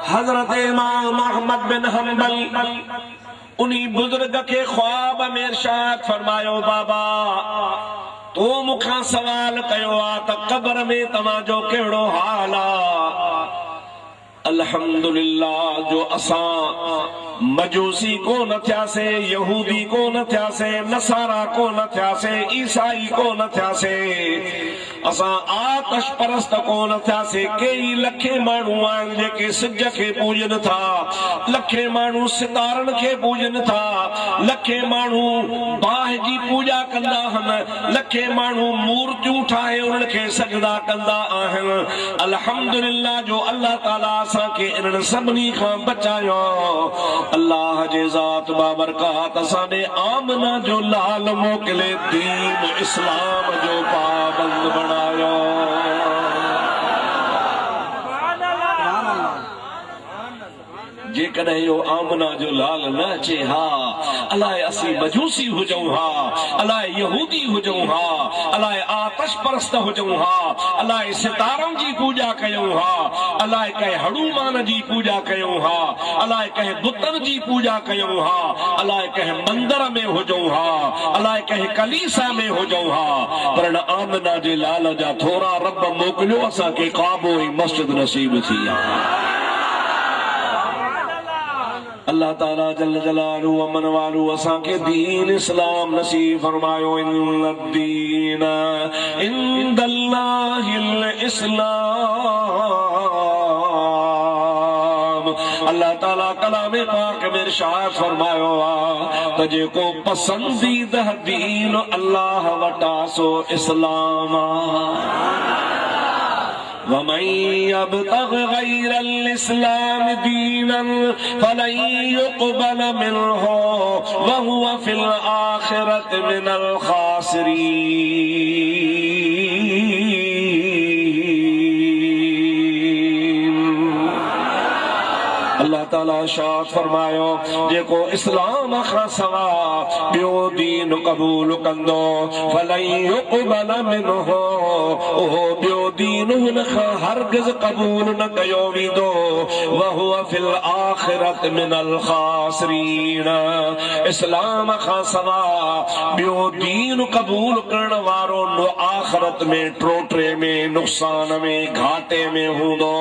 हजरत इमाम अहमद बिन हंबल उन्हीं बुजुर्ग के ख्वाब में इरशाद फरमायो, बाबा तो मुखा सवाल कयो आ त कब्र में तव्हांजो कहिड़ो हाल आ। अल्हम्दुलिल्लाह जो असा मजूसी को न थियासे, यहूदी को न थियासे, नसारा को न थियासे, ईसाई को न थियासे, असा आतश परस्त को न थियासे। कई लखे माण्हू आहिनि जेके सिज खे पूजन था, लखे माण्हू सितारनि खे पूजन था, लखे माण्हू बाहि जी पूजा कंदा आहिनि, लखे माण्हू मूर्तियूं ठाहे उन्हनि खे सजदा कंदा आहिनि। अल्हम्दुलिल्लाह जो अल्लाह ताला असांखे इन्हनि सभिनी खां बचायो। अल्लाह जे ज़ात बाबरकात असांजे आमना जो लाल मोकिले दीन इस्लाम जो पाबंद बणायो। जेकॾहिं इहो आमना जो लाल न अचे हा, अलाए असीं मजूसी हुजऊं हा, अलाए यहूदी हुजऊं हा, अलाए आतश परस्त हुजऊं हा, अलाए सितारनि जी पूजा कयूं हा, अलाए कंहिं हड़ूमान जी पूजा कयूं हा, अलाए कंहिं बुतनि जी पूजा कयूं हा, अलाए कंहिं मंदर में हुजऊं हा, अलाए कंहिं कलीसा में हुजऊं हा, पर न आमना जे लाल जा थोरा रब मोकिलियो असांखे काबो ऐं मस्जिद नसीब थी आहे। अल्लाह ताला जल्ल जलालहू अमन वालू असांखे दीन इस्लाम नसीब फरमायो। इन्नद्दीन इंदल्लाहिल इस्लाम। अल्लाह ताला कलाम पाक में इरशाद फरमायो आ त जेको पसंदीदा दीन अल्लाह वटा सो इस्लाम आ। वमन यब्तग़ि गैरल इस्लाम दीनन फलन युक़बल मिन्हु वहुव फिल आखिरति मिनल खासिरीन। अल्लाह ताला इरशाद फरमायो जेको इस्लाम खां सवा ॿियो दीन क़बूल कंदो फलन युक़बल मिन्हु, उहो ॿियो दीन हुन खां हरगिज़ क़बूल न कयो वेंदो। वहुव फिल आखिरति मिनल खासिरीन। इस्लाम खां सवा ॿियो दीन क़बूल करण वारो आखिरत में टोटरे में नुक़सान में घाटे में हूंदो।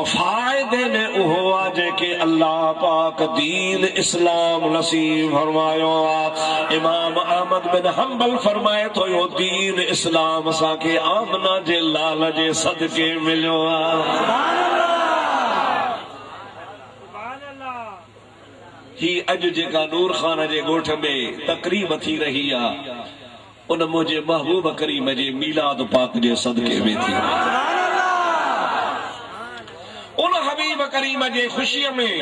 फ़ाइदे में उहो आहे जेके अल्लाह पाक दीन इस्लाम नसीब फरमायो आहे। इमाम अहमद बिन हंबल फरमाए थो यो दीन इस्लाम असांखे आमना जे लाल जे सदके मिलियो आहे। ही अॼु जेका नूर खान जे ॻोठ में तकरीब थी रही आहे उन मुंहिंजे महबूब करीम जे मीलाद पाक जे सदके में थी। उन हबीब करीम जे ख़ुशीअ में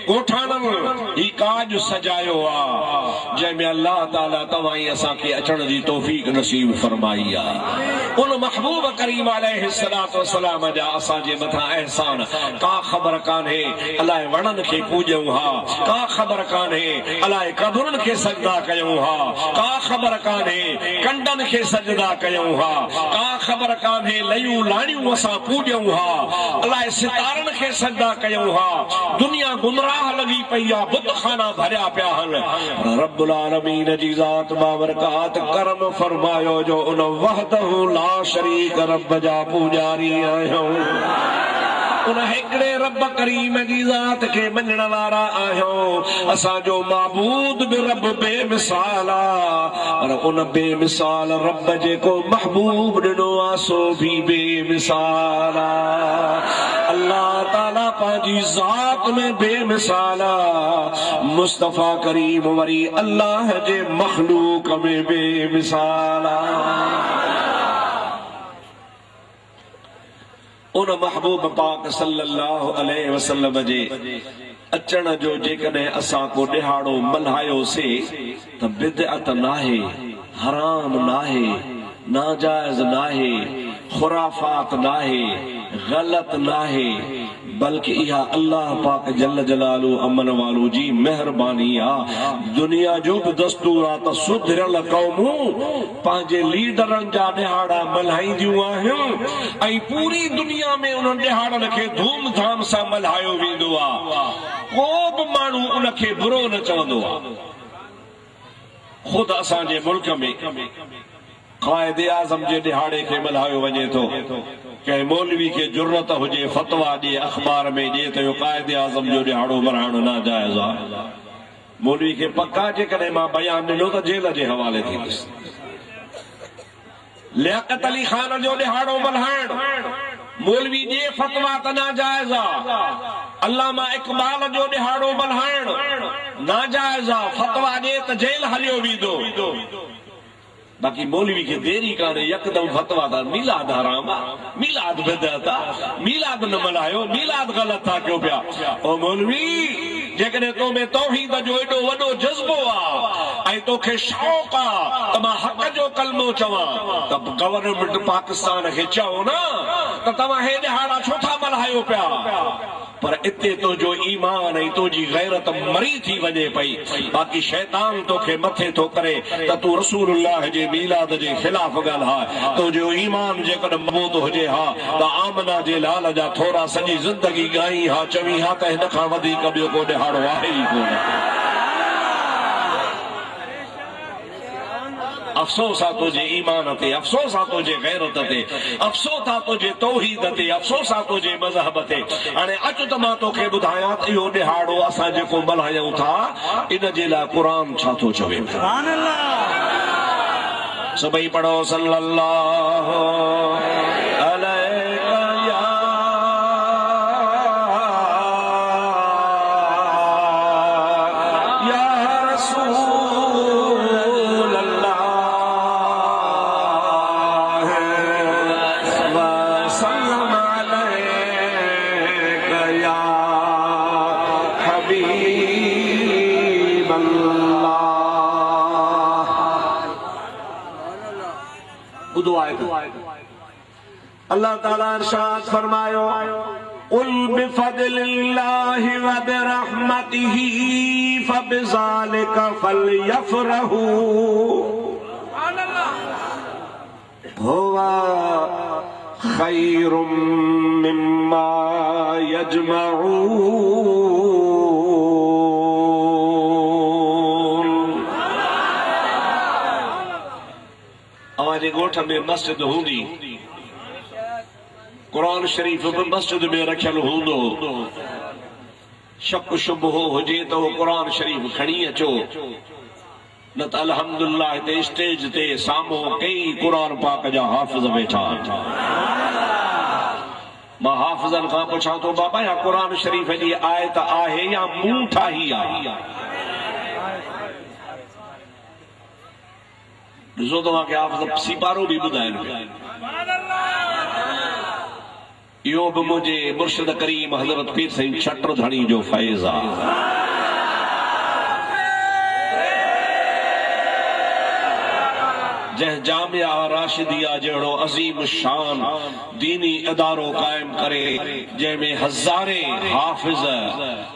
ॻोठाणनि ही काज सजायो आहे जंहिंमें अल्लाह ताला तव्हां असांखे अचण जी तौफ़ीक़ नसीब फरमाई आहे। उन महबूब करीम अलैहिस्सलातु वस्सलाम जा असांजे मथां एहसान का ख़बर कान्हे। अलाए वणनि खे पूॼऊं हा, का ख़बर कान्हे अलाए कबरुनि खे सजदा कयूं हा, का ख़बर कान्हे कंडनि खे सजदा कयूं हा, का ख़बर कान्हे लयूं लाणियूं असां पूॼऊं हा, अलाए सितारनि खे सजदा कयूं हा। दुनिया गुमराह लॻी पई आहे, बुत खाना भरिया पिया आहिनि। रब्बुल आलमीन जी ज़ात बाबरकात करम फरमायो जो उन वहदहु ला शरीक रब जा पूजारी आहियूं। उन हिकिड़े रब करीम जी ज़ात खे मञण वारा आहियूं। असांजो माबूद बि रब बेमिसाल आहे, पर उन बेमिसाल रब जेको महबूब ॾिनो आहे सो बि बेमिसाल आहे। अल्लाह ताला पंहिंजी ज़ात में बेमिसाल आहे। मुस्तफ़ा करीम वरी अल्लाह जे मखलूक में बेमिसाल आहे। उन महबूब पाक सल्लल्लाहु अलैहि वसल्लम जे अचण जो जेकॾहिं असां को ॾिहाड़ो मल्हायोसीं त बिदअत नाहे, हराम नाहे, नाजाइज़ नाहे, खुराफात नाहे, गलत ना है, बल्कि इहा अल्लाह पाक जल्ल जलालू अमन वालू जी मेहरबानी आ। दुनिया जो भी दस्तूर आ त सुधरियल क़ौमूं पंहिंजे लीडरनि जा ॾिहाड़ा मल्हाईंदियूं आहिनि ऐं पूरी दुनिया में उन्हनि ॾिहाड़नि खे धूमधाम सां मल्हायो वेंदो आहे। को बि माण्हू उनखे बुरो न चवंदो आहे। ख़ुदि असांजे मुल्क में क़ाइदे आज़म जे ॾिहाड़े खे मल्हायो वञे थो। कंहिं मौलवी खे जुर्रत हुजे फतवा ॾिए अख़बार में ॾिए त इहो क़ाइदे आज़म जो ॾिहाड़ो मल्हाइणु नाजाइज़ आहे। मौलवी खे पका जेकॾहिं मां बयान ॾिनो त जेल जे हवाले थींदुसि। लियाकत अली ख़ान जो ॾिहाड़ो मल्हाइणु मौलवी ॾिए फतवा त नाजाइज़ आहे। अल्लामा इक़बाल जो ॾिहाड़ो मल्हाइणु नाजाइज़ आहे। फतवा ॾिए त जेल हलियो वेंदो। बाकी मौलवी के देरी काने यकदम फतवा था मिलाद हराम आ, मिलाद बिदअत आ, मिलाद न मल्हायो, मिलाद गलत था क्यों पिया। ओ मौलवी जेकॾहिं तो में तौहीद जो एॾो वॾो जज़्बो आ ऐं तोखे शौक़ आ त मां हक़ जो कलमो चवां त गवर्नमेंट पाकिस्तान खे चओ न त तव्हां हे ॾिहाड़ा छो था मल्हायो पिया। पर इते तो जो ईमान ऐं तुंहिंजी गैरत मरी थी वञे पई। बाक़ी शैतान तोखे मथे थो करे त तूं रसूलुल्लाह जे मीलाद जे ख़िलाफ़ ॻाल्हाए। तुंहिंजो ईमान जेकॾहिं मज़बूत हुजे हा त आमना जे लाल जा थोरा सॼी ज़िंदगी ॻाई हा, चवी हा त हिन खां वधीक ॿियो को ॾिहाड़ो आहे ई कोन। अफ़सोस आहे तुंहिंजे ईमान ते, अफ़सोस आहे तुंहिंजे गैरत ते, अफ़सोस आहे तुंहिंजे तौहीद ते, अफ़सोस आहे तुंहिंजे मज़हब ते। हाणे अचु त मां तोखे ॿुधायां त इहो ॾिहाड़ो असां जेको मल्हायूं था इन जे लाइ क़ुरान छा थो चवे। सभई पढ़ो सल्लल्लाहु अलैहि अल्लाह ताला इरशाद फरमायो उल बिफदलिल्लाहि व बिरहमतिही फबिज़ालिका फलयफ़रहू हुवा खैरुम मिम्मा यजमऊन। अवाजे ॻोठ में मस्जिद हूंदी, कुरान शरीफ भी मस्जिद में रखियल हूंदो। शक शुबहो हुजे तो कुरान शरीफ खणी अचो, न त अल्हम्दुलिल्लाह ते स्टेज ते साम्हूं कई कुरान पाक जा हाफ़िज़ वेठा। मां हाफ़िज़नि खां पुछां तो बाबा या कुरान शरीफ जी आयत आहे या मूं ठाही आहे। ॾिसो तव्हांखे हाफ़िज़ सिपारो भी ॿुधाइनि। इहो बि मुंहिंजे मुर्शिद करीम हज़रत पीर साईं छटरधणी जो फैज़ आहे। जंहिं जामिया राशिदिया जहिड़ो अज़ीम शान दीनी इदारो कायम करे, जंहिंमें हज़ारे हाफ़िज़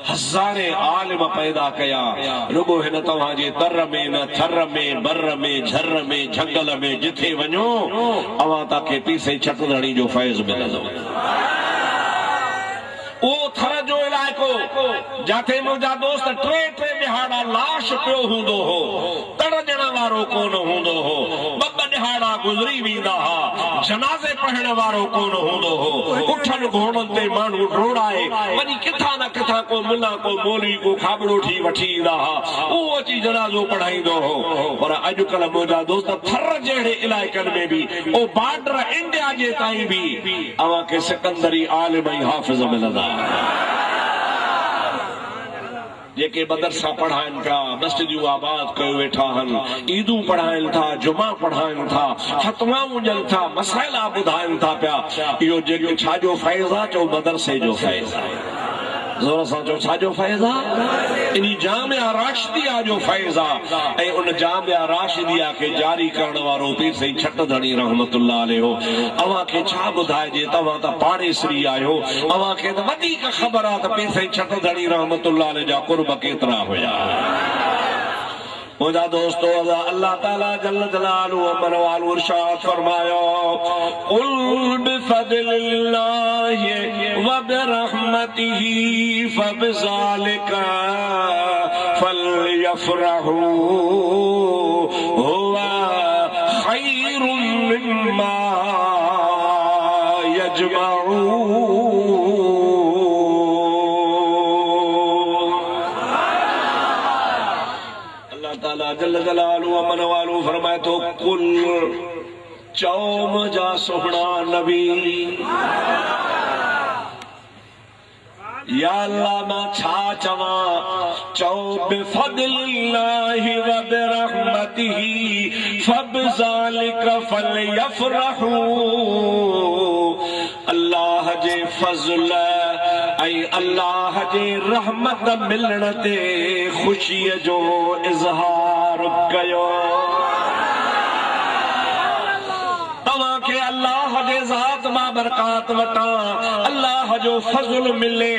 हज़ारे आलिम पैदा कया। रुगो हिन तव्हांजे दर में न थर में बर में झर में झंगल में जिथे वञो अवां तव्हांखे पीर साईं छटरधणी जो फैज़ मिलंदो। ओ थर जो इलाइको जाते मुंहिंजा दोस्त टे टे ॾिहाड़ा लाश पियो हूंदो हो, तड़ ॾियण वारो कोन हूंदो हो। ॿ ॾिहाड़ा गुज़री वेंदा हा, जनाज़े पढ़ण वारो कोन हूंदो हो। उठनि घोड़नि ते माण्हू डोड़ाए वञी किथां न किथां को मुला को मौलवी को खाबड़ो ठी वठी ईंदा हा, उहो अची जनाज़ो पढ़ाईंदो हो। पर अॼुकल्ह मुंहिंजा दोस्त थर जहिड़े इलाइक़नि में बि ओ बॉर्डर इंडिया जे ताईं बि अवां खे सिकंदरी आलिम ऐं हाफ़िज़ मिलंदा। जेके मदरसा पढ़ाइनि पिया, मस्जिदियूं आबाद कयो वेठा आहिनि, ईदूं पढ़ाइनि था, जुमा पढ़ाइनि था, फतवाऊं ॾियनि था, मसाइला ॿुधाइनि था पिया। इहो जेको छाजो फैज़ आहे, चओ मदरसे जो फैज़ आहे। ज़ोर सां चओ छाजो फैज़ आहे? इन जामिया राशिदिया जो फैज़ आहे ऐं उन जामिया राशिदिया खे जारी करण वारो पीर साईं छटधणी रहमतुल्लाह अलैह हो। अवां खे छा ॿुधाइजे, तव्हां त पाड़ेसरी आहियो, अवां खे त वधीक ख़बर आहे त पीर साईं छटधणी रहमतुल्लाह अलैह जा कुर्ब केतिरा हुया। मुझा दोस्तों, अल्लाह ताला जल्ल जलालहु अमर वालू इरशाद फरमायो, कुल बिफज़लिल्लाहि व बिरहमतिही फबिज़ालिका फलयफ़रहू हुवा खैरुम मिम्मा यजमऊन। जल्ल जलालहु अमन वालू फरमाए तो कुल चओ मुझा सुहणा नबी, या अल्लाह मां छा चवां? चओ बिफज़लिल्लाहि व बिरहमतिही फबिज़ालिका फलयफ़रहू। अल्लाह जे फज़ल ऐं अल्लाह जे रहमत मिलण ते ख़ुशीअ जो इज़हार कयो। तव्हांखे अल्लाह जे ज़ात मां बरकात वठां अल्लाह जो फज़ल मिले,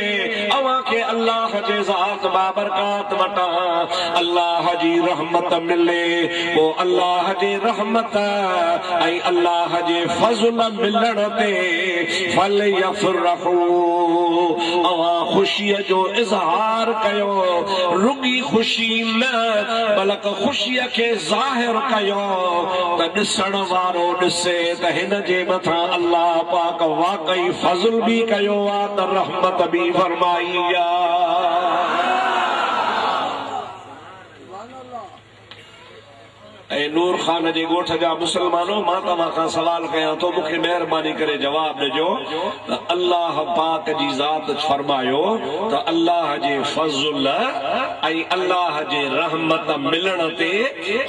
अवां खे अल्लाह जे ज़ात मां बरकात वठां अल्लाह जी रहमत मिले, पोइ अल्लाह जी रहमत ऐं अल्लाह जे फज़ल मिलण ते फलयफ़रहू, अवां ख़ुशीअ जो इज़हार कयो। रुॻी ख़ुशी न बल्कि ख़ुशीअ खे ज़ाहिर कयो त ॾिसण वारो ॾिसे त हिन जे मथां अल्लाह पाक वाकई फज़ल भी कयो आहे त रहमत भी फरमाई आहे। ऐं नूर खान जे ॻोठ जा मुसलमानो, मां तव्हां खां सवाल कयां थो, मूंखे महिरबानी करे जवाब ॾिजो त अल्लाह पाक जी ज़ात फरमायो त अल्लाह जे फज़ल ऐं अल्लाह जे रहमत मिलण ते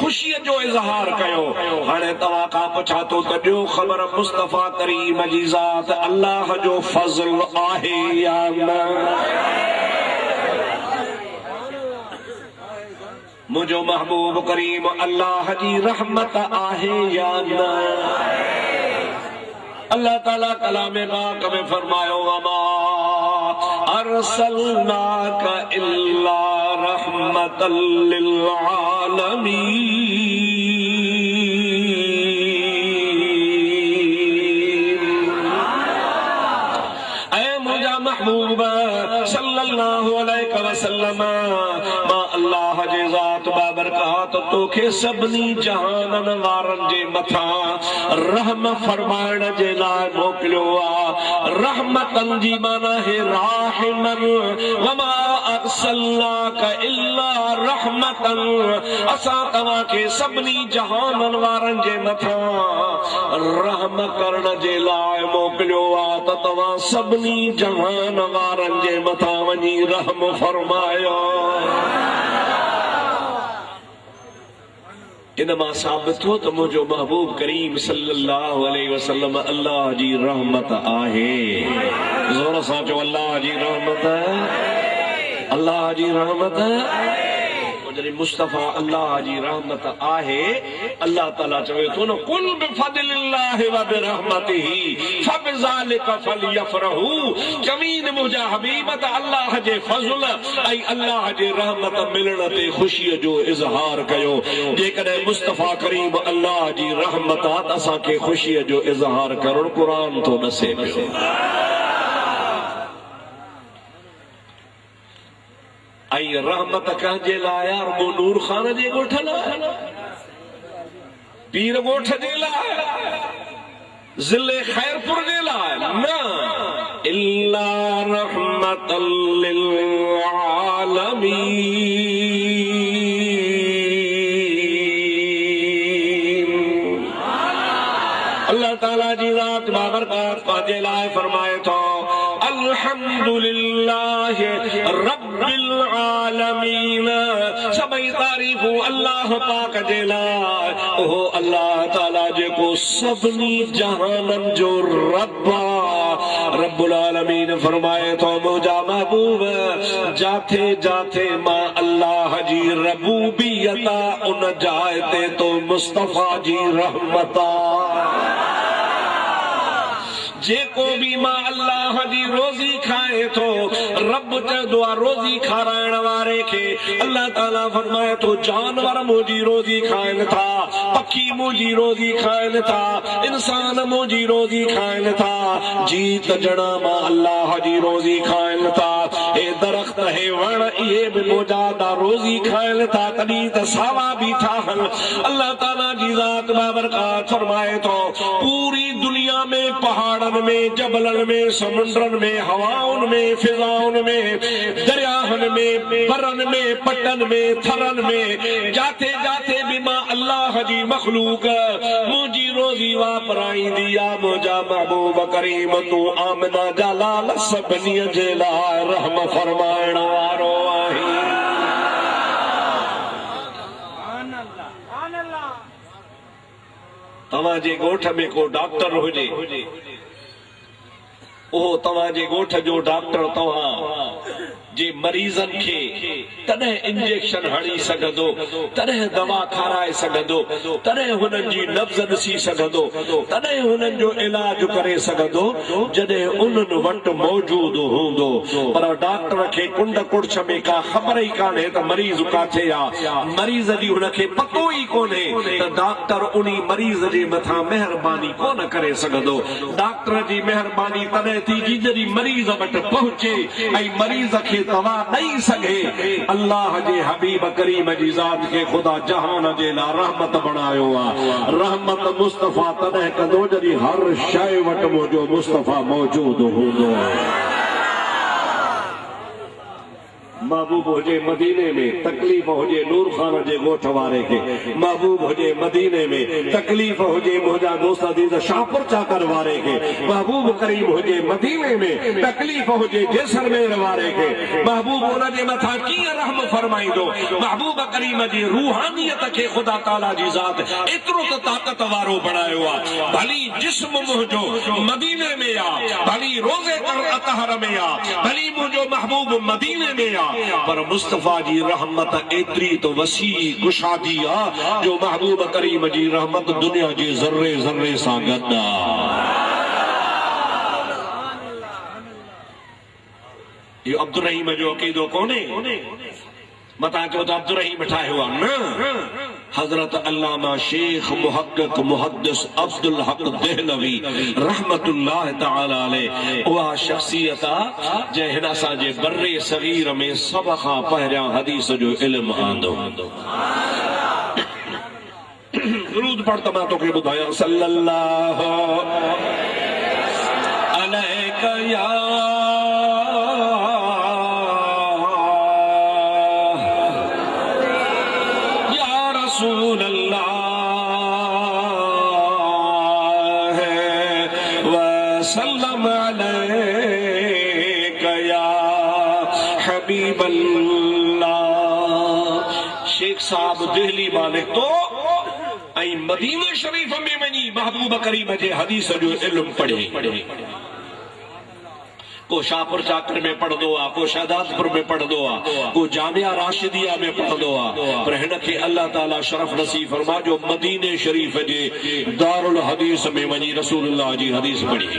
ख़ुशीअ जो इज़हार कयो। हाणे तव्हां खां पुछां थो त ॿियो ख़बर मुस्तफ़ा करीम जी ज़ात अल्लाह जो फज़ल आहे या न? मुझो महबूब करीम अल्लाह जी रहमत आहे या न? अल्लाह ताला कलाम पाक में फरमायो, वमा अरसलनाका इल्ला रहमतल लिल आलमीन। ऐ मुझा महबूब सल्लल्लाहु अलैहि वसल्लम, मां अल्लाह जे ज़ात बाबरकात तोखे सभिनी जहाननि वारनि जे मथां रहम फरमाइण जे लाइ मोकिलियो आहे। रहमतन जी माना है राहिमन, वमा अरसलनाका इल्ला रहमतन, असां तव्हांखे सभिनी जहाननि वारनि जे मथां रहम करण जे लाइ मोकिलियो आहे त तव्हां सभिनी जहान वारनि जे मथां वञी रहम फरमायो। इन मां साबित थियो त मुंहिंजो महबूब करीम सल्लल्लाहु अलैहि वसल्लम अल्लाह जी रहमत आहे। ज़ोर सां चओ अल्लाह जी रहमत, अल्लाह जी रहमत। जॾहिं मुस्तफ़ा अल्लाह जी रहमत आहे, अल्लाह ताला चवे थो न, कुल बिफज़लिल्लाहि व बिरहमतिही फबिज़ालिका फलयफ़रहू। जमीन मुंहिंजा हबीब त अल्लाह जे फज़ल ऐं अल्लाह जे रहमत मिलण ते ख़ुशीअ जो इज़हार कयो। जेकॾहिं मुस्तफ़ा करीम अल्लाह जी रहमत आहे त असांखे ख़ुशीअ जो इज़हार करणु क़ुरान थो ॾसे पियो। ऐं रहमत कंहिंजे लाइ? नूर खान जे ॻोठ लाइ, पीर ॻोठ जे लाइ, ज़िले खैरपुर जे लाइ न, इल्ला रहमतल लिल आलमीन। अल्लाह ताला जी ज़ात बाबरकात पंहिंजे लाइ फरमाए थो, अल्हम्दुलिल्लाह रब्बिल आलमीन। सभई तारीफ़ूं अल्लाह पाक जे लाइ, ओहो अल्लाह ताला जेको सभिनी जहाननि जो रब आहे, रब्बुल आलमीन फरमाए तो मुझा महबूब जाते जाते मां अल्लाह जी रबूबियता उन जाते तो मुस्तफा जी रहमता जेको भी मां अल्लाह जी रोजी खाए तो रब चवंदो आहे रोजी खाराइण वारे खे अल्लाह ताला फरमाए तो जानवर मुंहिंजी रोजी खाइनि था, पखी मुंहिंजी रोजी खाइनि था, इंसान मुंहिंजी रोजी खाइनि था, जीत ॼणा मां अल्लाह जी रोजी खाइनि था। हे दरख्त हे वण इहे बि मुंहिंजा रोजी खाइनि था, तॾहिं त सावा बि ठाहनि। अल्लाह ताला जी ज़ात बाबरकात फरमाए तो पूरी दुनिया में पहाड़नि में, जबलनि में, समुंडनि में, हवाउनि में, फिजाउनि में, दरियाहनि में, बरनि में, पटनि में, थरनि में, जाते जाते भी मां अल्लाह जी मखलूक मुंहिंजी रोज़ी वापराईंदी आहे। मुंहिंजा महबूब करीम तूं आमना जा लाल सभिनी जे लाइ रहम फरमाइण वारो आहीं। तव्हांजे ॻोठ में को डॉक्टर हुजे, ओहो तव्हांजे ॻोठ जो डॉक्टर तव्हां जे मरीज़नि खे तॾहिं इंजेक्शन हणी सघंदो, तॾहिं दवा खाराए सघंदो, तॾहिं हुननि जी नब्ज़ ॾिसी सघंदो, तॾहिं हुननि जो इलाज करे सघंदो जॾहिं उन्हनि वटि मौजूद हूंदो। पर डॉक्टर खे कुंड कुड़छ में का ख़बर ई कान्हे त मरीज़ काथे आहे, मरीज़ जी हुनखे पतो ई कोन्हे त डॉक्टर उन मरीज़ जे मथां महिरबानी कोन करे सघंदो। डॉक्टर जी महिरबानी तॾहिं थी जॾहिं मरीज़ वटि पहुचे ऐं मरीज़ खे दवा ॾेई सघे। अल्लाह जे हबीब करीम जी ज़ात खे ख़ुदा जहान जे लाइ रहमत बणायो आहे। रहमत मुस्तफ़ा तॾहिं कंदो जॾहिं हर शइ वटि मुंहिंजो मुस्तफ़ा मौजूद हूंदो। महबूब हुजे मदीने में, तकलीफ़ हुजे नूर खान जे ॻोठ वारे खे, महबूब हुजे मदीने में, तकलीफ़ हुजे मुंहिंजा दोस्त अज़ीज़ शाहपुर चाकर वारे खे, महबूब करीम हुजे मदीने में, तकलीफ़ हुजे जैसलमेर वारे खे, महबूब उन जे मथां कीअं रहम फरमाईंदो। महबूब करीम जी रूहानियत खे ख़ुदा ताला जी ज़ात एतिरो त ताक़त वारो बणायो आहे। भली जिस्म मुंहिंजो मदीने में आहे, भली रोज़े अतहर में आहे, भली मुंहिंजो महबूब मदीने में आहे, पर मुस्तफा जी रहमत एतरी तो वसी कुशादी आ जो महबूब करीम जी रहमत दुनिया जे ज़र्रे ज़र्रे सां गॾु आहे। इहो अब्दुल रहीम जो अक़ीदो कोन्हे, मता चओ त अब्दुल रहीम ठाहियो आहे, न। हज़रत अल्लामा शेख मुहक़्क़िक़ मुहद्दिस अब्दुल हक देहलवी रहमतुल्लाह तआला अलैह उहा शख्सियत आहे जंहिं हिन असांजे बर्रे सगीर में सभ खां पहिरियां हदीस जो इल्मु आंदो। दुरूद पढ़ त मां तोखे ॿुधायां सल्लल्लाहु अलैका या शेख साहब दिल्ली मालिक तो ऐं मदीना शरीफ में वञी महबूब करीम जे हदीस जो इल्मु पढ़े। को शाहपुर चाकर में पढ़ंदो आहे, को शहदादपुर में पढ़ंदो आहे, को जामिया राशिदिया में पढ़ंदो आहे, पर हिन खे अल्लाह ताला शरफ नसीब फरमा जो मदीने शरीफ जे दारुल हदीस में वञी रसूलुल्लाह जी हदीस पढ़ी।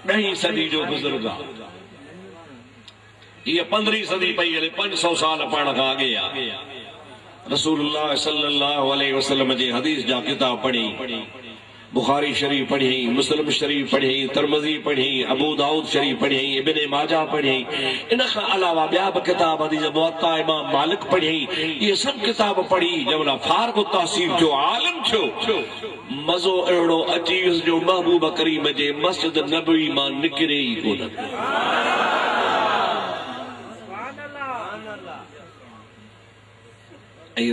9वीं सदी जो बुजुर्ग आहे, ये 15वीं सदी पई हले, 500 साल पाण खां अॻे आहे। रसूलुल्लाह सल्लल्लाहु अलैहि वसल्लम जे हदीस जा किताब पढ़ी, बुखारी शरीफ पढ़ी, मुस्लिम शरीफ पढ़ी, तिरमिज़ी पढ़ी, अबू दाऊद शरीफ पढ़ी, इब्ने माजा पढ़ी, इन खां अलावा ॿिया बि किताब हदीस मुवत्ता इमाम मालिक पढ़ी। ये सब किताब पढ़ी जमला फारग तहसील जो आलिम थियो, मज़ो अहिड़ो अची वियुसि जो महबूब करीम जे मस्जिद नबवी मां निकिरे ई कोन।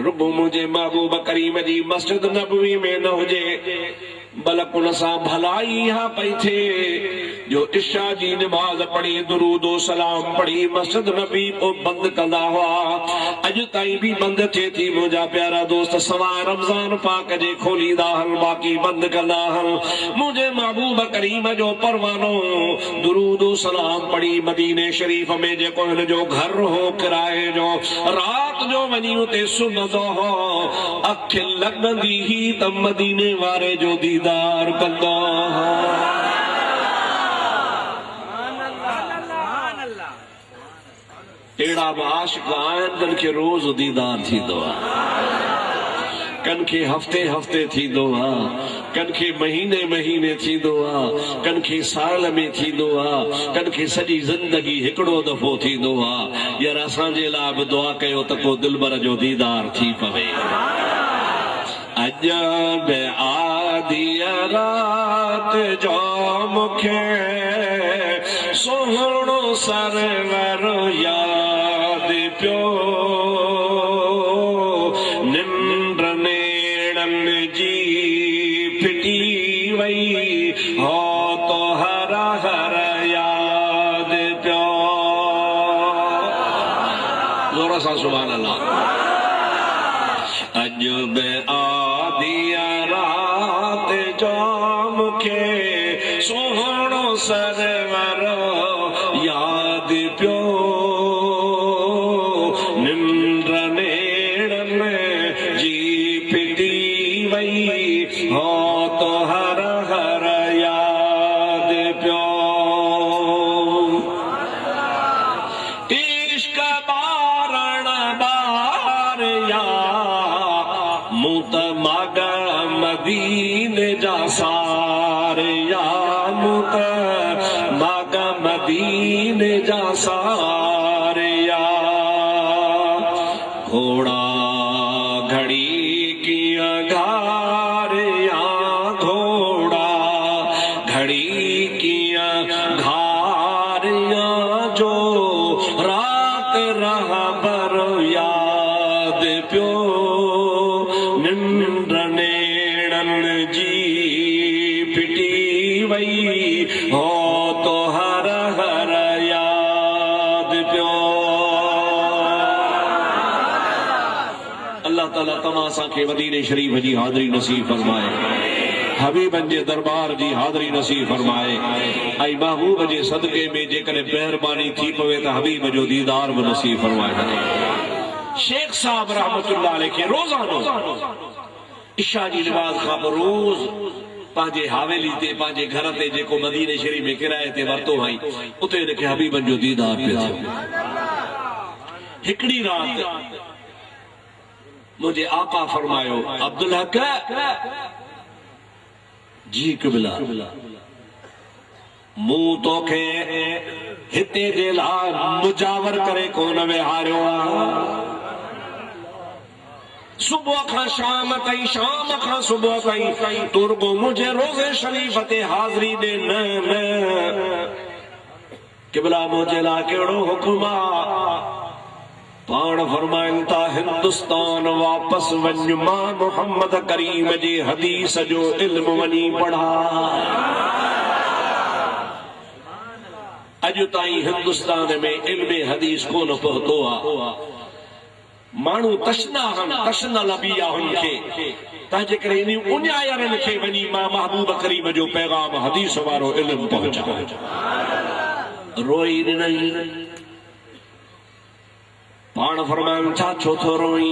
रुब मुझे महबूब करीम जी मस्जिद नबवी में न हुजे, बल्कि उन सां भलाई हा पई थिए जो इशा जी नमाज पढ़ी दुरूदो सलाम पढ़ी मस्जिद नबी को बंद कंदा हुआ अज ताईं भी बंद थे थी मुंहिंजा प्यारा दोस्त सवाइ रमज़ान पाक जे खोलींदा हल बाक़ी बंद कंदा हल मुंहिंजे महबूब करीम जो परवानो दुरूदो सलाम पढ़ी मदीने शरीफ में जेको हिन जो घर हो किराए जो रात जो वञी उते सुम्हंदो हो अख लॻंदी ही त मदीने वारे जो दीदार कंदो हो अहिड़ा बि आशिक़ आहिनि जिन खे रोज़ दीदार थींदो आहे कन खे हफ़्ते हफ़्ते थींदो आहे कन खे महीने महीने थींदो आहे कन खे साल में थींदो आहे कन खे सॼी ज़िंदगी हिकिड़ो दफ़ो थींदो आहे यार असांजे लाइ बि दुआ कयो त को दिलबर जो दीदार थी पवे अॼु बि आधी रात जो मूंखे सोहणो सरवर याद पियो निंड नेड़न जी फिटी वई हो तो हर हर याद पियो जोर सां सुभान अल्लाह अॼु बि आधी रात जो मूंखे सोहणो सरवर याद पियो निंड नेड़न जी फिटी वई हो तो हर हर याद पियो इश्क बारण बार या मूं त माग मदीने जा सार या मूं त माग मदीने जा सार या घोड़ा घड़ी किया घार या घोड़ा घड़ी किया घार या जो रात रहा बर याद पियो निंड नेड़न जी फिटी वई हो तो हर हर याद पियो अल्लाह ताला तव्हां असांखे मदीने शरीफ जी हाज़िरी नसीब फरमाए हबीबन जे दरबार जी हाज़िरी नसीब फरमाए ऐं महबूब जे सदके में जेकॾहिं महिरबानी थी पवे त हबीब जो दीदार बि नसीब फरमाए शेख साहब रहमतुल्लाह अलैह खे रोज़ानो इशा जी नमाज़ खां पोइ रोज़ पंहिंजे हावेली ते पंहिंजे घर ते जेको मदीने शरीफ में किराए ते वरितो हई उते हिनखे हबीबन जो दीदार पियो थियो हिकिड़ी रात मुझे आका फरमायो अब्दुल हक जी क़िबला मूं तोखे हिते जे लाइ मुजावर करे कोन विहारियो आहे सुबह खां शाम ताईं शाम खां सुबह ताईं तुरगो मुझे रोज़े शरीफ ते हाज़िरी दे न क़िबला मुझे लाइ कहिड़ो हुकुम आहे पाण फरमाइनि था हिंदुस्तान वापस वञ मां मोहम्मद करीम जी हदीस जो इल्म वञी पढ़ा अॼु ताईं हिंदुस्तान में इल्म हदीस कोन पहुतो आहे माण्हू तशना तशनल बि आहे हुन खे तंहिंजे करे इन उञायरनि खे वञी मां महबूब करीम जो पैगाम हदीस वारो इल्म पहुचाए रोई ॾिनई पाण फरमाइनि छा छो थो रोई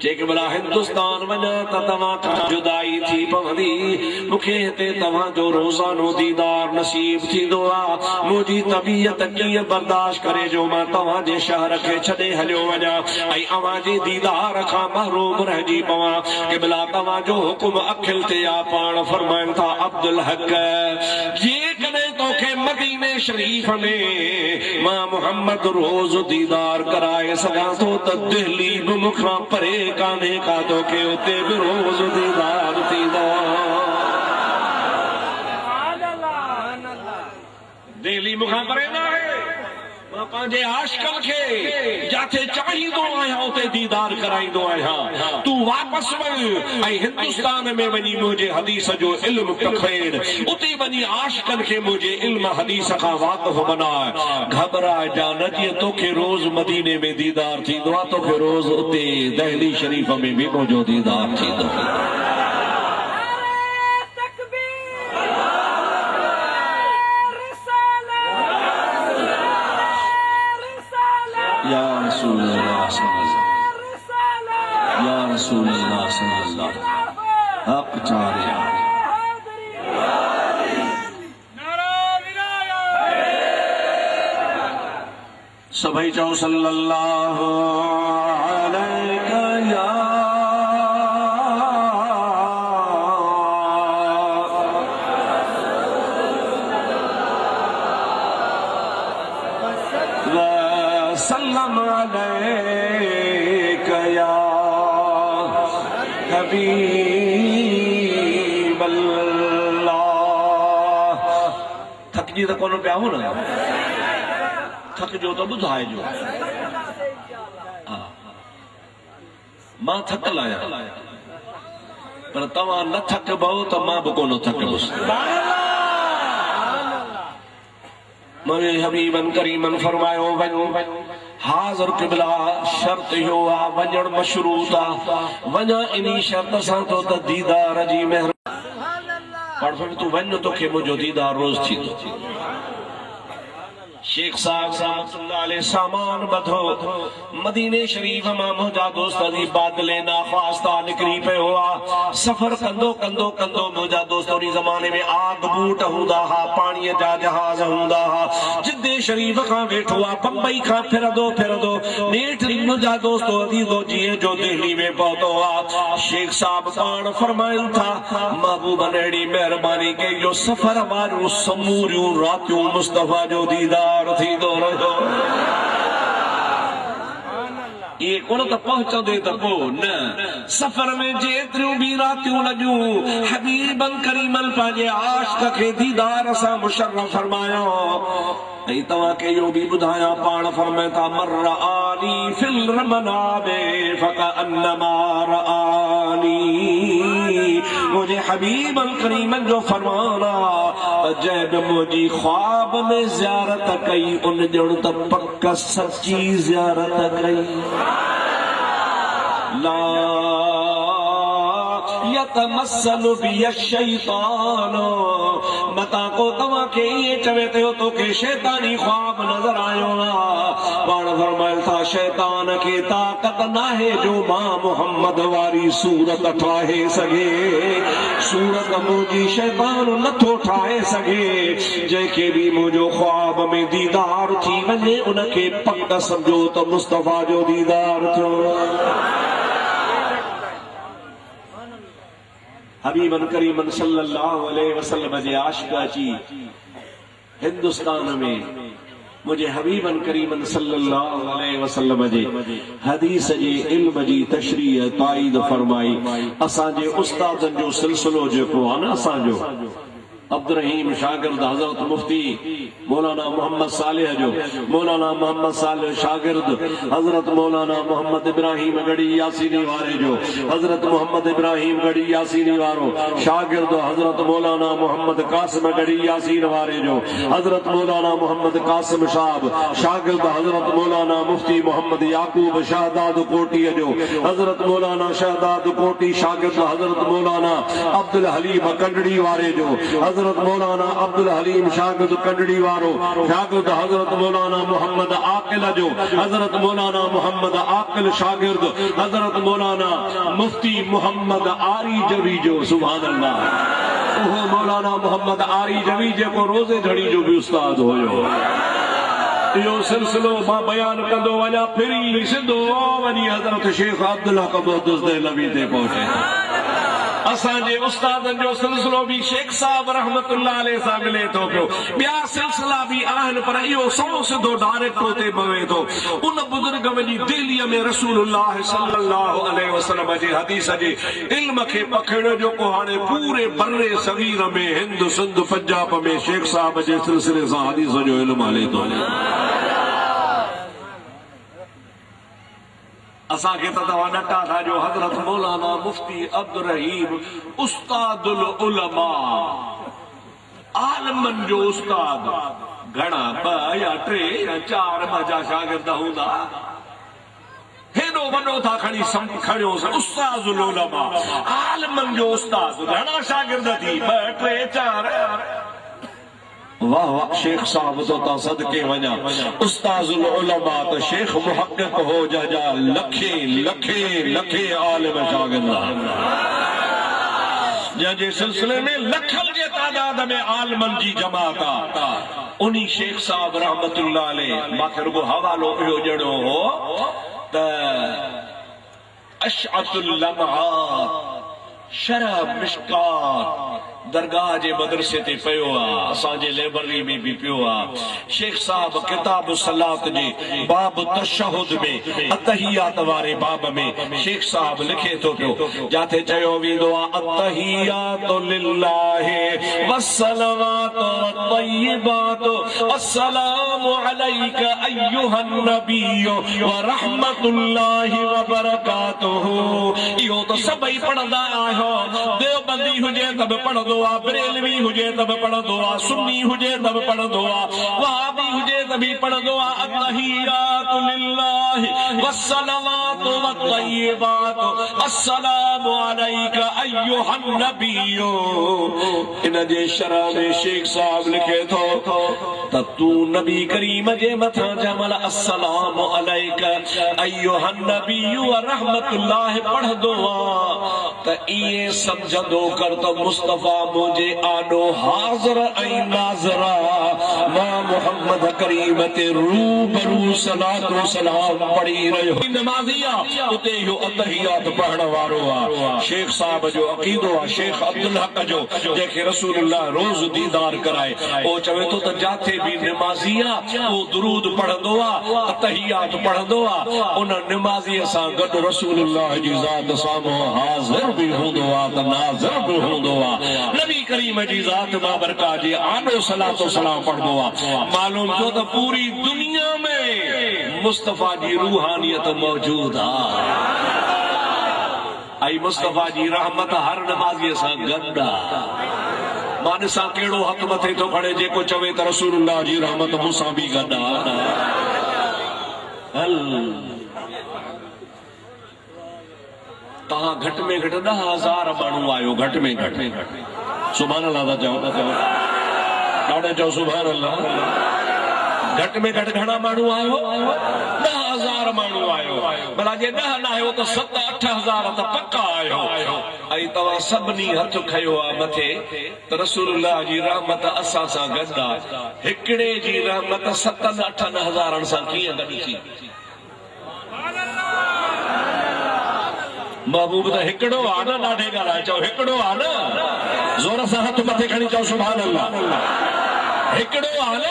जेके भला हिंदुस्तान वञा त तव्हां खां जुदाई थी पवंदी मूंखे हिते तव्हांजो रोज़ानो दीदार नसीब थींदो आहे मुंहिंजी तबीयत कीअं बर्दाश्त करे जो मां तव्हांजे शहर खे छॾे हलियो वञा ऐं अव्हांजे दीदार खां महरूम रहिजी पवां के भला तव्हांजो हुकुम अखिल ते आहे पाण फरमाइनि था अब्दुल हक जेकॾहिं तोखे मदीने शरीफ में मां मोहम्मद रोज़ दीदार कराए सघां थो त दिल्ली बि मूंखां परे कान्हे का तोखे उते बि रोज़ दीदार थींदो दिल्ली मूंखां परे न आहे पंहिंजे आशिकनि खे जाते चाहींदो आहियां उते दीदार कराईंदो आहियां। तूं वापसि वञ ऐं हिंदुस्तान में वञी मुंहिंजे हदीस जो इल्मु पखेड़, उते वञी आशिकनि खे मुंहिंजे इल्म हदीस खां वाक़िफ़ बनाए। घबराए जा न, जीअं तोखे रोज़ मदीने में दीदार थींदो आहे, तोखे रोज़ उते दहली शरीफ़ में बि मुंहिंजो दीदार थींदो। या रसूल अल्लाह सल्लल्लाहु, या रसूल अल्लाह सल्लल्लाहु, हक चारिया। सभई चओ सल्लल्लाहु अलैहि या सल्लम अलैका या हबीब अल्लाह। थकजी त कोन पिया हो न, थक जो तो ॿुधाइजो। मां थकल आहियां, पर तव्हां न थकबो त मां बि कोन थकबुसि। मुंहिंजे हबीबन करीमन फरमायो वञो हाज़िर क़िबला, शर्त इहो आहे वञण मशरूत आहे। वञा इन्ही शर्त सां तो त दीदार जी महिरबानी। तूं वञ, तोखे मुंहिंजो दीदार रोज़ थींदो। शेख साहब सामान बधो मदीने शरीफ मां मुंहिंजा दोस्त जी बादले नाख्वास्ता निकिरी पियो आहे। सफ़र कंदो कंदो कंदो मुंहिंजा दोस्त उन ज़माने में आग बूट हूंदा हुआ, पाणीअ जा जहाज़ हूंदा हुआ। जिद्दे शरीफ खां वेठो आहे, बम्बई खां फिरंदो फिरंदो नेठ मुंहिंजा दोस्त अदीज़ो जीअं जो दिल्ली में पहुतो आहे। शेख साहब पाण फरमाइनि था, महबूब ने अहिड़ी महिरबानी कई जो सफ़र वारियूं समूरियूं रातियूं मुस्तफ़ा जो दीदार थींदो रहियो। ये कोन त पहुचंदे त पोइ न, सफ़र में जेतिरियूं बि रातियूं लॻियूं हबीबन करीमन पंहिंजे आशिक़ खे दीदार सां मुशर्रफ फरमायो। ऐं तव्हांखे इहो बि ॿुधायां, पाण फरमाए था मर आनी फिल रमनाबे फकअन्नमा रआनी। मुंहिंजे हबीबन करीमन जो फरमान आहे, जंहिं बि मुंहिंजी ख्वाब में ज़ियारत कई उन ॼण त पक सची ज़ियारत कई। ला यतमस्सलु बिय शैतान, मता को तव्हांखे ईअं चवे थो तोखे शैतानी ख्वाब नज़र आयो आहे। पाण फरमाइनि था शैतान खे ताक़त नाहे जो मां मुहम्मद वारी सूरत ठाहे सघे। सूरत मुंहिंजी शैतान नथो ठाहे सघे। जंहिंखे बि मुंहिंजो ख्वाब में दीदार थी वञे उनखे पक सम्झो त मुस्तफ़ा जो दीदार थियो। हबीबन करीमन सल्लल्लाहु अलैहि वसल्लम जे आशिक़ अची हिंदुस्तान में मुझे हबीबन करीमन सल्लल्लाहु अलैहि वसल्लम जे हदीस जे इल्म जी तशरीह ताईद फरमाई। असांजे उस्तादन जो सिलसिलो जेको आहे न, असांजो अब्दुल रहीम शागिर्द हज़रत मुफ्ती मौलाना मोहम्मद सालेह जो, मौलाना मोहम्मद सालेह शागिर्द हज़रत मौलाना मोहम्मद इब्राहिम गढ़ी यासीनी वारे जो, हज़रत मोहम्मद इब्राहिम गढ़ी यासीनी वारो शागिर्द हज़रत मौलाना मोहम्मद कासिम गढ़ी यासीन वारे जो, हज़रत मौलाना मोहम्मद कासिम साहब शागिर्द हज़रत मौलाना मुफ्ती मोहम्मद याकूब शहदाद कोटी जो, हज़रत मौलाना शहदाद कोटी शागिर्द हज़रत मौलाना अब्दुल हलीम कंडड़ी वारे जो, हज़रत मौलाना अब्दुल हलीम शागिर्द कंडड़ी वारो शागिर्द हज़रत मौलाना मोहम्मद आकिल जो, हज़रत मौलाना मोहम्मद आकिल शागिर्द हज़रत मौलाना मुफ्ती मोहम्मद आरी जवी जो। सुभान अल्लाह। उहो मौलाना मोहम्मद आरी जवी जेको रोज़े घड़ी जो भी उस्ताद हुयो। इहो सिलसिलो मां बयान कंदो वञा, फिरी सिधो वञी हज़रत शेख अब्दुल हक मुहद्दिस देहलवी ते पहुचे। असांजे उस्तादन जो सिलसिलो भी शेख साहब रहमतुल्लाह अलैहि सां मिले थो पियो। ॿिया सिलसिला भी आहिनि, पर इहो सौ सिधो डायरेक्ट उते पवे थो। उन बुज़ुर्ग वञी दिल्लीअ में रसूलुल्लाह सल्लल्लाहु अलैहि वसल्लम जे हदीस जे इल्म खे पखिड़ जेको हाणे पूरे बर्रे सगीर में हिंद सिंध पंजाब में शेख साहब जे सिलसिले सां हदीस जो इल्म हले थो। असा के तवा नटा था जो हजरत मौलाना मुफ्ती अब्दुल रहीम उस्तादुल उलमा आलमन जो उस्ताद घणा 2 या 3 या 4 मजा शागिर्द हूंदा हेॾो वॾो था खणी खणियो उस्तादुल उलमा आलमन जो उस्ताद घणा शागिर्द थी 2 3 4 वाह वाह शेख साहब तो ता सदके वञा उस्तादुल उलमा तो शेख मुहक्किक हो जा लखे लखे लखे आलिम शागिर्द जंहिंजे सिलसिले में लखल जे तादाद में आलिमन जी जमात आहे उन्ही शेख साहब रहमतुल्लाह अलैह माखे रुगो हवालो इहो ॾियणो हो त अशअतुल लम्हात शरह मिशकात दरगाह जे मदरसे ते पियो आहे असांजे लाइब्रेरी में भी पियो आहे शेख साहब किताब सलात जे बाब तशहुद में अतहियात वारे बाब में शेख साहब लिखे थो पियो जाते चयो वेंदो आहे अतहियात लिल्लाहि वस्सलावात वत्तय्यिबात अस्सलामु अलैका अय्युहन नबिय्यु व रहमतुल्लाहि व बरकातुहु इहो तो सभई पढ़ंदा आहियो देवबंदी हुजे त बि पढ़ंदो आहे बरेलवी हुजे त बि पढ़ंदो आहे सुन्नी हुजे त बि पढ़ंदो आहे वहाबी हुजे त बि पढ़ंदो आहे अत्तहियातु लिल्लाहि वस्सलावातु वत्तय्यिबातु अस्सलामु अलैका अय्युहन नबिय्यु इन जे शरह में शेख साहब लिखे थो त तू नबी करीम जे मथां जमल अस्सलामु अलैका अय्युहन नबिय्यु व रहमतुल्लाह पढ़ंदो आहे त इहे समझंदो कर त मुस्तफा मुझे आडो हाज़िर ऐं नाज़िरा मां मोहम्मद करीम ते रूबरू सलात व सलाम पढ़ी रहियो नमाज़िया उते इहो अतहियात पढ़ण वारो आहे शेख साहब जो अक़ीदो आहे शेख अब्दुल हक जो जंहिंखे रसूलुल्लाह रोज़ दीदार कराए ओ चवे थो त जाथे भी नमाज़िया ओ दुरूद पढ़ंदो आहे अतहियात पढ़ंदो आहे उन नमाज़ीअ सां गॾु रसूलुल्लाह जी ज़ात साम्हूं हाज़िर भी हूंदो आहे त नाज़िर भी हूंदो आहे नबी करीम जी ज़ात बाबरका जी आडो सलातो सलाम पढ़ंदो आहे मालूम छो त पूरी दुनिया में मुस्तफा जी रूहानियत मौजूद आहे ऐं मुस्तफा जी रहमत हर नमाज़ीअ सां गॾु आहे मां ॾिसां कहिड़ो हथ मथे थो खणे जेको चवे त रसूलुल्लाह जी रहमत मूंसां बि गॾु आहे हल तव्हां घटि में घटि 10,000 माण्हू आहियो घटि में घटि सुभान अल्लाह था चओ ॾाढा चओ सुभान अल्लाह घटि में घटि घणा माण्हू आहियो 10,000 माण्हू आहियो भला जे 10 न आहियो त 7-8 हज़ार त पक्का आहियो ऐं तव्हां सभिनी हथ खयो आहे मथे त रसूलुल्लाह जी रहमत असां सां गॾु आहे हिकिड़े जी रहमत 7-8 हज़ारनि सां कीअं गॾु थी महबूब त हिकिड़ो आहे न ॾाढे ॻाल्हाए चओ हिकिड़ो आहे न ज़ोर सां हथ मथे खणी चओ सुभान अल्लाह हिकिड़ो आहे न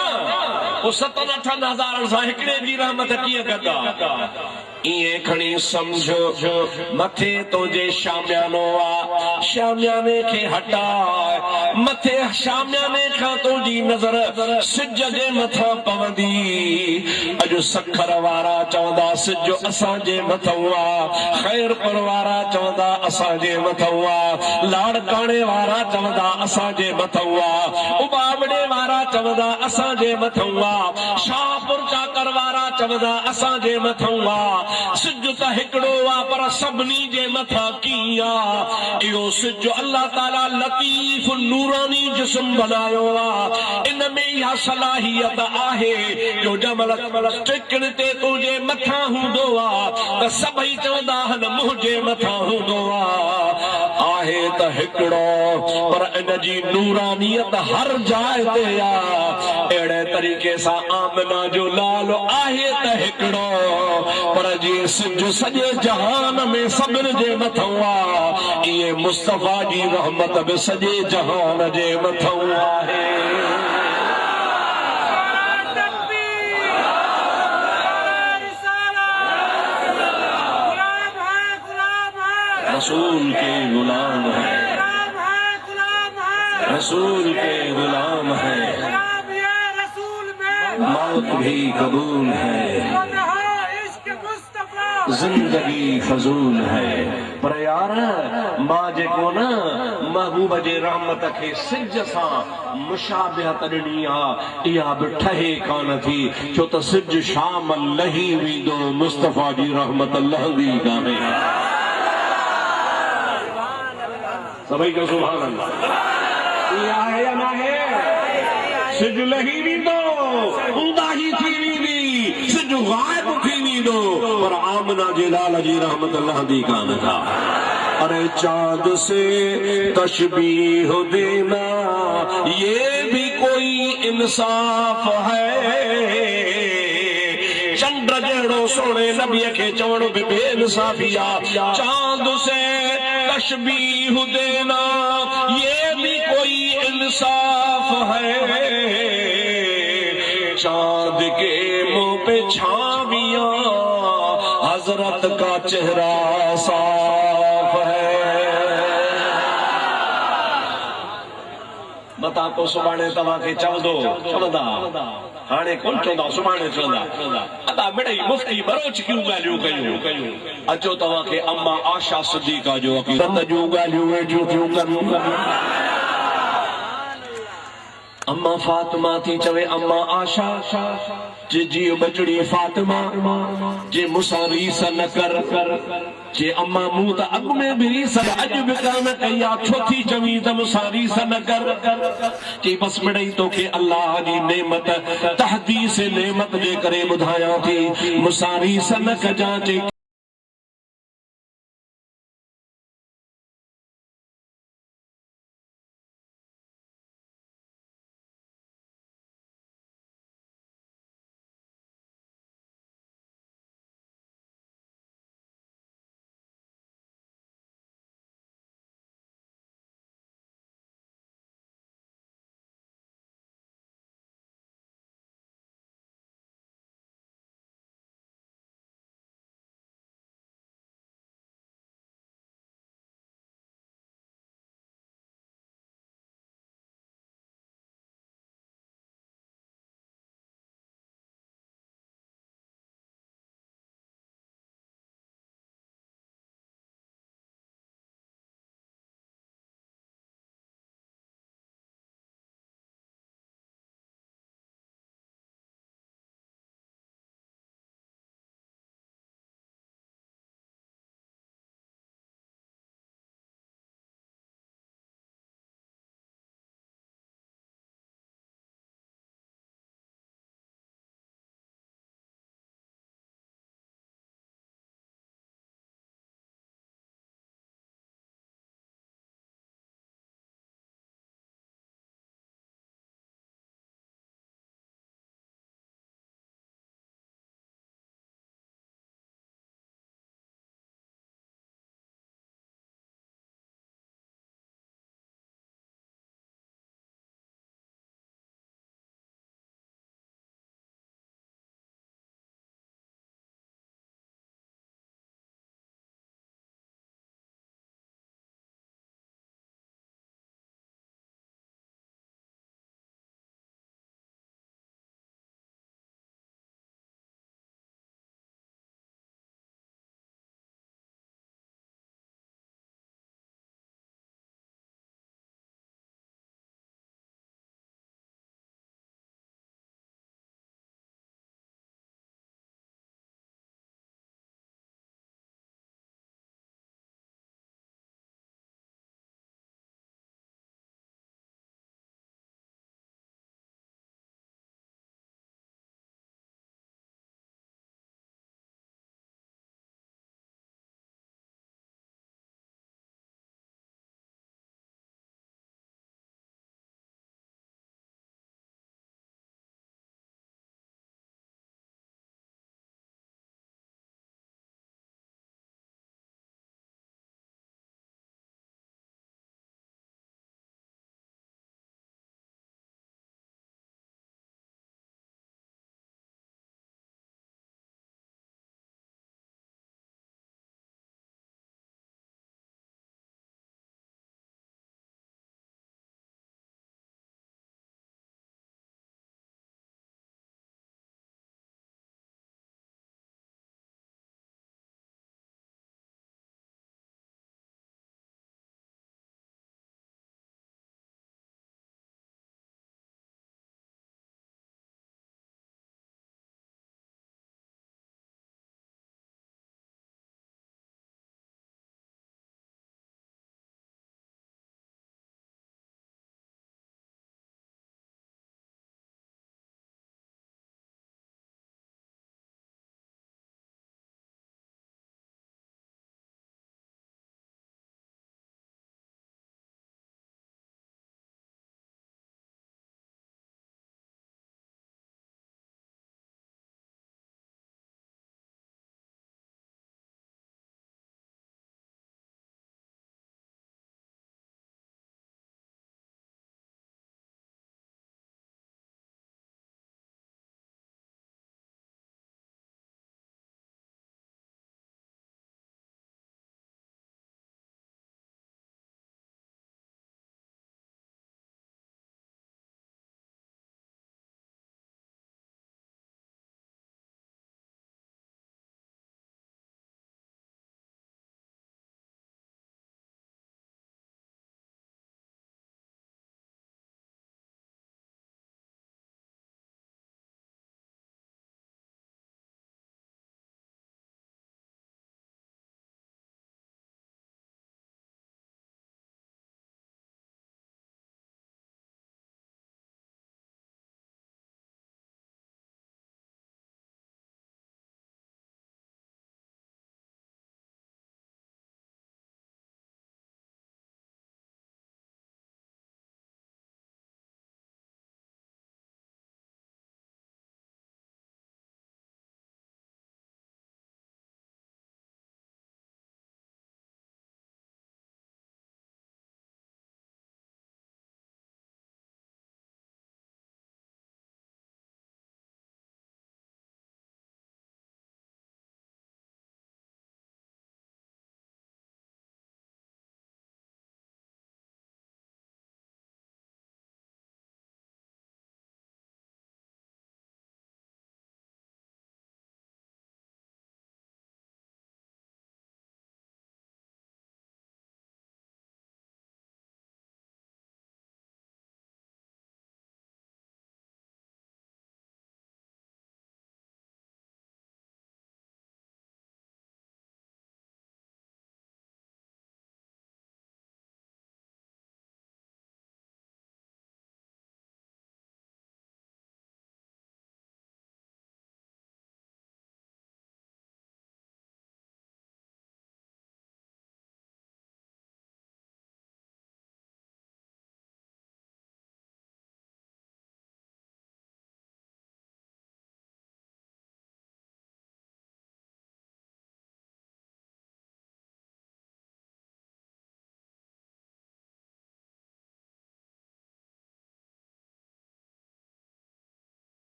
पोइ 7-8 हज़ारनि सां हिकिड़े जी रहमत कीअं गॾु आहे इएं खणी सम्झो मथे तुंहिंजे शामियानो आहे शामियाने खे हटाए मथे शामियाने खां तुंहिंजी नज़र सिज जे मथां पवंदी अॼु सखर वारा चवंदा सिज असांजे मथां आहे ख़ैरपुर वारा चवंदा असांजे मथां आहे लाड़काणे वारा चवंदा असांजे मथां आहे उबावड़े वारा चवंदा असांजे मथां आहे शाहपुर चाकर वारा चवंदा असांजे मथां आहे सिज त हिकिड़ो आहे पर सभिनी जे मथां कीअं आहे इहो सिज अल्लाह ताला लतीफ नूरानी जिस्म बनायो आहे इन में इहा सलाहियत आहे जो जमल टिकण ते तुंहिंजे मथां हूंदो आहे त सभई चवंदा आहिनि मुंहिंजे मथां हूंदो आहे त हिकिड़ो पर इन जी नूरानियत हर जाइ ते आहे अहिड़े तरीक़े सां आमना जो लाल आहे त हिकिड़ो पर जीअं सिज सॼे जहान में सभिनि जे मथां आहे इहे मुस्तफा जी रहमत बि सॼे जहान जे मथां आहे रसूल के गुलाम है रसूल के गुलाम है मौत भी कबूल है जिंदगी फजूल है। पर यार मां जेको न महबूब जे रहमत खे सिज सां मुशाबिहत ॾिनी आहे इहा बि ठहे कान थी, छो त सिज शाम लही वेंदो मुस्तफ़ा जी रहमत लहंदी कान्हे। सभई जो सुभान अल्लाह। इहा आहे या न आहे? सिज लही वेंदो उदाही थी वेंदी, सिज गायब थी वेंदो, पर आमना जे लाल जी रहमत लहंदी कान था। अरे चांद से तशबीह देना ये भी कोई इंसाफ है। चंद्र जहिड़ो सोने नबीअ खे चवण बि बेइंसाफ़ी आहे। चांद से तशबीह देना ये भी कोई इंसाफ है। चांद के मुंह पे छावियां हजरत का चेहरा साफ है। मता को सुभाणे तव्हांखे चवंदा हाणे कोन चवंदा, सुभाणे चवंदा अदा मिड़ई मुफ्ती बरोच क्यों ॻाल्हियूं कयूं। अचो तव्हांखे अम्मा आशा सिद्दीक़ा जो अक़ीदत जूं ॻाल्हियूं वेठियूं थियूं कनि। अम्मा फातिमा थी चवे अम्मा आशा जे जीअं बचड़ी फातिमा जे मूंसां रीस न कर। जे अम्मा मूं त अॻ में बि रीस अॼु बि कान कई आहे, छो थी चवीं त मूंसां रीस न कर। चई बस मिड़ई तोखे अल्लाह जी नेमत तहदीस नेमत जे करे ॿुधायां थी, मूंसां रीस न कजां।